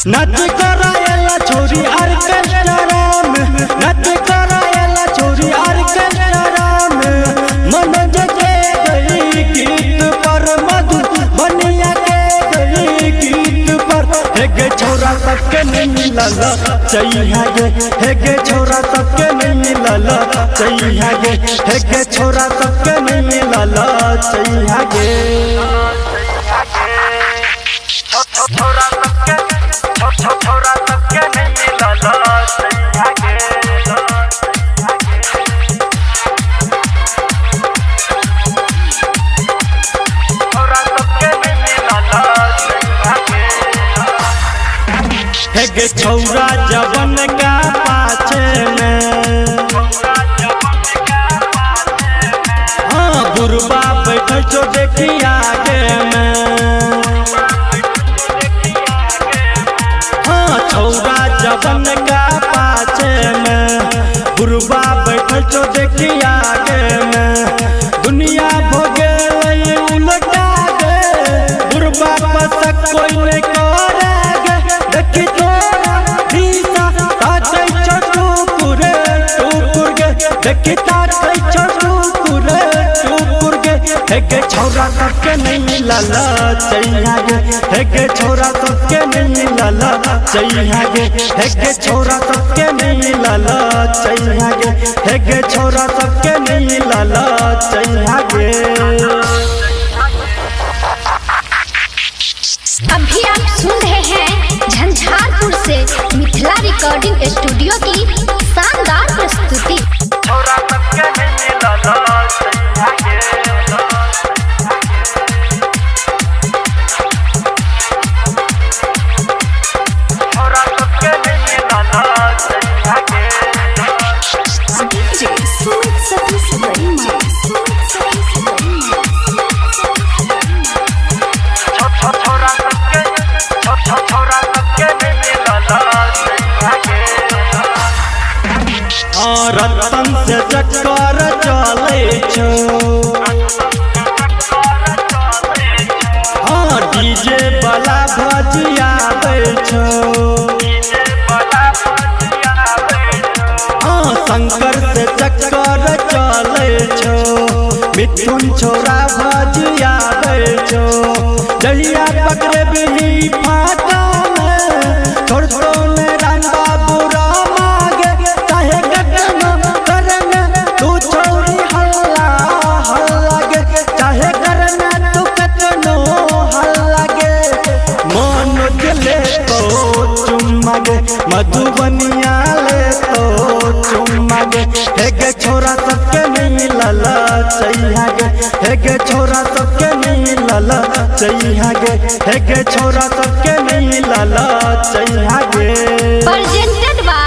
नच कराएला छोरी ऑर्केस्ट्रा में, नच कराएला छोरी ऑर्केस्ट्रा में। मनोज के गई गीत पर, मधु बनिया के गई गीत पर। हेगे छोरा सबके नहीं मिलल चाहिए गे, हेगे छोरा सबके नहीं मिलल चाहिए गे, हेगे छोरा सबके नहीं मिलल चाहिए गे। छोरा सबके नहीं मिलल चाहिए गे। छोरा सबके नहीं मिलल चाहिए गे। हेगे छौरा जवन का पाछे में, हाँ बुरबा बैठल छो देखी आगे में। हाँ छौरा जवन का पाछे में, बुरबा बैठल छो देखी आगे में। दुनिया भोगे उलटा गे, बुरबा पसक कोई नहीं करेगे। देखी तोरा दीसा ताकै छो टुकुरे टुकुर गे, देखी ताकै छो टुकुरे टुकुर गे। हेगे छौरा सबके नहीं मिलल चाहिए गे, हेगे छौरा सबके नहीं मिलल चाहिए गे, हेगे छौरा सबके नहीं मिलल चाहिए गे, हेगे छौरा सबके नहीं मिलल चाहिए गे। अभी आप सुन रहे हैं झंझारपुर से मिथिला रिकॉर्डिंग स्टूडियो की शानदार प्रस्तुति। छौरा सबके नहीं मिलल चाहिए गे। छौरा सबके नहीं मिलल चाहिए गे। छोरा सबके नहीं मिलल चाहिए गे। रतन से चक्कर चले छो, हाँ डीजे वाला भजियाबे छो। हाँ शंकर से चक्कर चले छो, मिथुन छोरा भजियाबे छो। जहिया पकड़े बिही फाटा में, छोड़ दो राम बाबू रामागे। चाहे गगन करन तू छोरी हल्ला हल्ला गे, चाहे करन तू कतनो हल्ला गे। मनोज ले तो चुम्मा गे, मधुबनिया ले तो चुम्मा गे। हेगे छोरा सबके नहीं मिलल चाहिए गे, हेगे छोरा सबके नहीं मिलल चाहिए गे, हेगे छोरा सबके नहीं मिलल चाहिए गे।